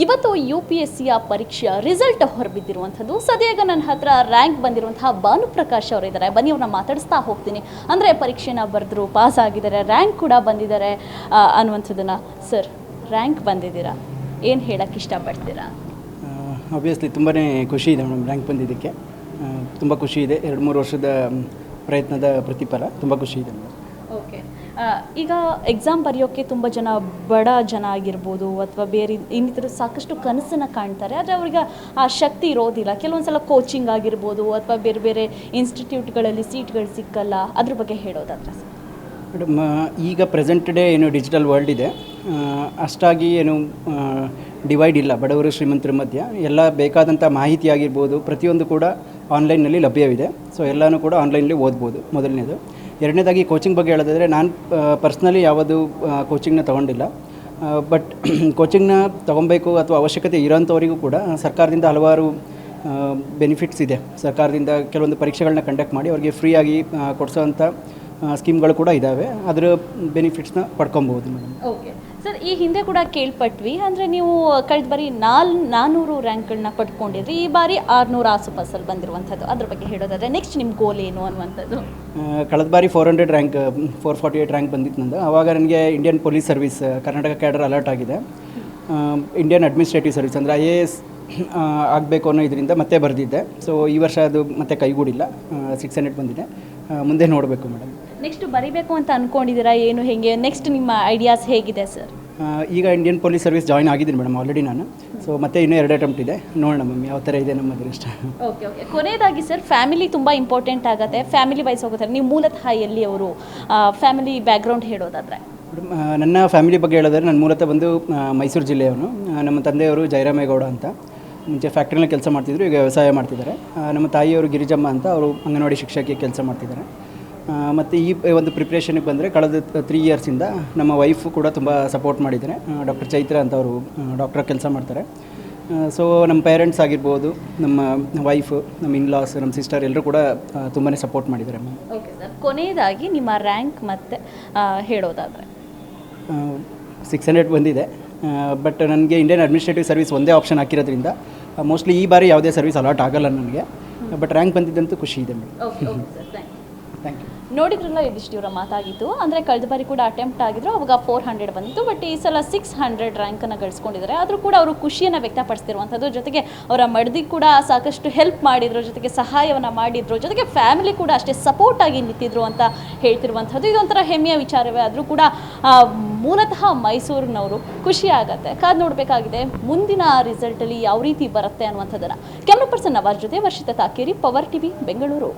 ಇವತ್ತು UPSCಯ ಪರೀಕ್ಷೆಯ ರಿಸಲ್ಟ್ ಹೊರಬಿದ್ದಿರುವಂಥದ್ದು. ಸದ್ಯಗ ನನ್ನ ಹತ್ರ ರ್ಯಾಂಕ್ ಬಂದಿರುವಂತಹ ಭಾನುಪ್ರಕಾಶ್ ಅವರಿದ್ದಾರೆ. ಬನ್ನಿ ಅವ್ರನ್ನ ಮಾತಾಡಿಸ್ತಾ ಹೋಗ್ತೀನಿ. ಅಂದರೆ ಪರೀಕ್ಷೆನ ಬರೆದ್ರು, ಪಾಸ್ ಆಗಿದ್ದಾರೆ, ರ್ಯಾಂಕ್ ಕೂಡ ಬಂದಿದ್ದಾರೆ ಅನ್ನುವಂಥದ್ದನ್ನು. ಸರ್, ರ್ಯಾಂಕ್ ಬಂದಿದ್ದೀರಾ, ಏನು ಹೇಳಕ್ಕೆ ಇಷ್ಟಪಡ್ತೀರಾ? ಆಬ್ವಿಯಸ್ಲಿ ತುಂಬಾ ಖುಷಿ ಇದೆ ಮೇಡಮ್. ರ್ಯಾಂಕ್ ಬಂದಿದ್ದಕ್ಕೆ ತುಂಬ ಖುಷಿ ಇದೆ. 2-3 ವರ್ಷದ ಪ್ರಯತ್ನದ ಪ್ರತಿಫಲ. ತುಂಬ ಖುಷಿ ಇದೆ ಮೇಡಮ್. ಓಕೆ, ಈಗ ಎಕ್ಸಾಮ್ ಬರೆಯೋಕ್ಕೆ ತುಂಬ ಜನ ಬಡ ಜನ ಆಗಿರ್ಬೋದು ಅಥವಾ ಬೇರೆ ಇನ್ನಿತರ ಸಾಕಷ್ಟು ಕನಸನ್ನು ಕಾಣ್ತಾರೆ. ಆದರೆ ಅವ್ರಿಗೆ ಆ ಶಕ್ತಿ ಇರೋದಿಲ್ಲ. ಕೆಲವೊಂದು ಸಲ ಕೋಚಿಂಗ್ ಆಗಿರ್ಬೋದು ಅಥವಾ ಬೇರೆ ಬೇರೆ ಇನ್ಸ್ಟಿಟ್ಯೂಟ್ಗಳಲ್ಲಿ ಸೀಟ್ಗಳು ಸಿಕ್ಕಲ್ಲ. ಅದ್ರ ಬಗ್ಗೆ ಹೇಳೋದಾದ್ರೆ ಸರ್? ಮೇಡಮ್, ಈಗ ಪ್ರೆಸೆಂಟ್ ಡೇ ಏನು ಡಿಜಿಟಲ್ ವರ್ಲ್ಡ್ ಇದೆ, ಅಷ್ಟಾಗಿ ಏನು ಡಿವೈಡ್ ಇಲ್ಲ ಬಡವರು ಶ್ರೀಮಂತರ ಮಧ್ಯ. ಎಲ್ಲ ಬೇಕಾದಂಥ ಮಾಹಿತಿ ಆಗಿರ್ಬೋದು ಪ್ರತಿಯೊಂದು ಕೂಡ ಆನ್ಲೈನ್ನಲ್ಲಿ ಲಭ್ಯವಿದೆ. ಸೊ ಎಲ್ಲನೂ ಕೂಡ ಆನ್ಲೈನಲ್ಲಿ ಓದ್ಬೋದು, ಮೊದಲನೇದು. ಎರಡನೇದಾಗಿ ಕೋಚಿಂಗ್ ಬಗ್ಗೆ ಹೇಳೋದಾದರೆ, ನಾನು ಪರ್ಸ್ನಲಿ ಯಾವುದು ಕೋಚಿಂಗ್ನ ತೊಗೊಂಡಿಲ್ಲ. ಬಟ್ ಕೋಚಿಂಗ್ನ ತೊಗೊಬೇಕು ಅಥವಾ ಅವಶ್ಯಕತೆ ಇರೋಂಥವರಿಗೂ ಕೂಡ ಸರ್ಕಾರದಿಂದ ಹಲವಾರು ಬೆನಿಫಿಟ್ಸ್ ಇದೆ. ಸರ್ಕಾರದಿಂದ ಕೆಲವೊಂದು ಪರೀಕ್ಷೆಗಳನ್ನ ಕಂಡಕ್ಟ್ ಮಾಡಿ ಅವ್ರಿಗೆ ಫ್ರೀಯಾಗಿ ಕೊಡಿಸೋವಂಥ ಸ್ಕೀಮ್ಗಳು ಕೂಡ ಇದ್ದಾವೆ. ಅದರ ಬೆನಿಫಿಟ್ಸ್ನ ಪಡ್ಕೊಬೋದು ಮೇಡಮ್. ಓಕೆ ಸರ್, ಈ ಹಿಂದೆ ಕೂಡ ಕೇಳ್ಪಟ್ವಿ. ಅಂದರೆ ನೀವು ಕಳೆದ ಬಾರಿ 400 ರ್ಯಾಂಕ್ಗಳನ್ನ ಪಡ್ಕೊಂಡಿದ್ರಿ. ಈ ಬಾರಿ 600 ಆಸುಪಾಸಲ್ಲಿ ಬಂದಿರುವಂಥದ್ದು. ಅದ್ರ ಬಗ್ಗೆ ಹೇಳೋದಾದರೆ ನೆಕ್ಸ್ಟ್ ನಿಮ್ಮ ಗೋಲ್ ಏನು ಅನ್ನುವಂಥದ್ದು? ಕಳೆದ ಬಾರಿ 400 ರ್ಯಾಂಕ್ 448 ರ್ಯಾಂಕ್ ಬಂದಿತ್ತು ನಂದು. ಆವಾಗ ನನಗೆ Indian police service Karnataka cadre alert ಆಗಿದೆ. ಇಂಡಿಯನ್ ಅಡ್ಮಿನಿಸ್ಟ್ರೇಟಿವ್ ಸರ್ವಿಸ್ ಅಂದರೆ IAS ಆಗಬೇಕು ಅನ್ನೋ ಇದರಿಂದ ಮತ್ತೆ ಬರೆದಿದ್ದೆ. ಸೊ ಈ ವರ್ಷ ಅದು ಮತ್ತೆ ಕೈಗೂಡಿಲ್ಲ. 600 ಬಂದಿದೆ. ಮುಂದೆ ನೋಡಬೇಕು ಮೇಡಮ್. ನೆಕ್ಸ್ಟ್ ಬರೀಬೇಕು ಅಂತ ಅಂದ್ಕೊಂಡಿದ್ದೀರಾ? ಏನು ಹೇಗೆ ನೆಕ್ಸ್ಟ್ ನಿಮ್ಮ ಐಡಿಯಾಸ್ ಹೇಗಿದೆ ಸರ್? ಈಗ ಇಂಡಿಯನ್ ಪೊಲೀಸ್ ಸರ್ವಿಸ್ ಜಾಯ್ನ್ ಆಗಿದ್ದೀನಿ ಮೇಡಮ್ ಆಲ್ರೆಡಿ ನಾನು. ಸೊ ಮತ್ತೆ ಇನ್ನೂ 2 ಅಟೆಂಪ್ಟ್ ಇದೆ. ನೋಡೋಣ ಮ್ಯಾಮ್ ಯಾವ ಥರ ಇದೆ ನಮ್ಮ ಅದೃಷ್ಟ. ಓಕೆ ಓಕೆ, ಕೊನೆಯದಾಗಿ ಸರ್, ಫ್ಯಾಮಿಲಿ ತುಂಬ ಇಂಪಾರ್ಟೆಂಟ್ ಆಗುತ್ತೆ. ಫ್ಯಾಮಿಲಿ ವೈಸ್ ಹೋಗುತ್ತಾರೆ. ನೀವು ಮೂಲತಃ ಎಲ್ಲಿ ಅವರು? ಫ್ಯಾಮಿಲಿ ಬ್ಯಾಕ್ಗ್ರೌಂಡ್ ಹೇಳೋದಾದರೆ? ಮೇಡಮ್, ನನ್ನ ಫ್ಯಾಮಿಲಿ ಬಗ್ಗೆ ಹೇಳೋದಾದ್ರೆ, ನಾನು ಮೂಲತಃ ಬಂದು ಮೈಸೂರು ಜಿಲ್ಲೆಯವನು. ನಮ್ಮ ತಂದೆಯವರು ಜಯರಾಮೇಗೌಡ ಅಂತ, ಮುಂಚೆ ಫ್ಯಾಕ್ಟ್ರಿನಲ್ಲಿ ಕೆಲಸ ಮಾಡ್ತಿದ್ರು, ಈಗ ವ್ಯವಸಾಯ ಮಾಡ್ತಿದ್ದಾರೆ. ನಮ್ಮ ತಾಯಿಯವರು ಗಿರಿಜಮ್ಮ ಅಂತ, ಅವರು ಅಂಗನವಾಡಿ ಶಿಕ್ಷಕಿ ಕೆಲಸ ಮಾಡ್ತಿದ್ದಾರೆ. ಮತ್ತು ಈ ಒಂದು ಪ್ರಿಪ್ರೇಷನ್ಗೆ ಬಂದರೆ ಕಳೆದ 3 ಇಯರ್ಸಿಂದ ನಮ್ಮ ವೈಫು ಕೂಡ ತುಂಬ ಸಪೋರ್ಟ್ ಮಾಡಿದ್ದಾರೆ. ಡಾಕ್ಟರ್ ಚೈತ್ರ ಅಂತ, ಅವರು ಡಾಕ್ಟರ್ ಕೆಲಸ ಮಾಡ್ತಾರೆ. ಸೊ ನಮ್ಮ ಪೇರೆಂಟ್ಸ್ ಆಗಿರ್ಬೋದು, ನಮ್ಮ ವೈಫು, ನಮ್ಮ ಇನ್ಲಾಸ್, ನಮ್ಮ ಸಿಸ್ಟರ್ ಎಲ್ಲರೂ ಕೂಡ ತುಂಬಾ ಸಪೋರ್ಟ್ ಮಾಡಿದ್ದಾರೆ. ಓಕೆ ಸರ್, ಕೊನೆಯದಾಗಿ ನಿಮ್ಮ ರ್ಯಾಂಕ್ ಮತ್ತೆ ಹೇಳೋದಾದರೆ? 600 ಬಂದಿದೆ. ಬಟ್ ನನಗೆ ಇಂಡಿಯನ್ ಅಡ್ಮಿನಿಸ್ಟ್ರೇಟಿವ್ ಸರ್ವಿಸ್ ಒಂದೇ ಆಪ್ಷನ್ ಹಾಕಿರೋದ್ರಿಂದ ಮೋಸ್ಟ್ಲಿ ಈ ಬಾರಿ ಯಾವುದೇ ಸರ್ವಿಸ್ ಅಲಾಟ್ ಆಗಲ್ಲ ನನಗೆ. ಬಟ್ ರ್ಯಾಂಕ್ ಬಂದಿದ್ದಂತೂ ಖುಷಿ ಇದೆ madam. Okay okay sir, thank you. Thank you. ಇದಿಷ್ಟು ಇವರ ಮಾತಾಗಿತ್ತು. ಅಂದರೆ ಕಳೆದ ಬಾರಿ ಕೂಡ ಅಟೆಂಪ್ಟ್ ಆಗಿದ್ರು, ಅವಾಗ 400 ಬಂದಿತ್ತು. ಬಟ್ ಈ ಸಲ 600 ರ್ಯಾಂಕನ್ನು ಗಳಿಸ್ಕೊಂಡಿದ್ದಾರೆ. ಆದರೂ ಕೂಡ ಅವರು ಖುಷಿಯನ್ನು ವ್ಯಕ್ತಪಡಿಸ್ತಿರುವಂಥದ್ದು. ಜೊತೆಗೆ ಅವರ ಮಡದಿ ಕೂಡ ಸಾಕಷ್ಟು ಹೆಲ್ಪ್ ಮಾಡಿದ್ರು, ಜೊತೆಗೆ ಸಹಾಯವನ್ನು ಮಾಡಿದ್ರು, ಜೊತೆಗೆ ಫ್ಯಾಮಿಲಿ ಕೂಡ ಅಷ್ಟೇ ಸಪೋರ್ಟ್ ಆಗಿ ನಿಂತಿದ್ರು ಅಂತ ಹೇಳ್ತಿರುವಂಥದ್ದು. ಇದೊಂಥರ ಹೆಮ್ಮೆಯ ವಿಚಾರವೇ. ಆದರೂ ಕೂಡ ಮೂಲತಃ ಮೈಸೂರಿನವರು. ಖುಷಿ ಆಗುತ್ತೆ. ಕಾದು ನೋಡಬೇಕಾಗಿದೆ ಮುಂದಿನ ರಿಸಲ್ಟಲ್ಲಿ ಯಾವ ರೀತಿ ಬರುತ್ತೆ ಅನ್ನುವಂಥದ್ದನ್ನು. ಕ್ಯಾಮ್ರಾ ಪರ್ಸನ್ ನವಾಜ್ ಜೊತೆ ವರ್ಷಿತಾ ತಾಕೇರಿ, ಪವರ್ TV, ಬೆಂಗಳೂರು.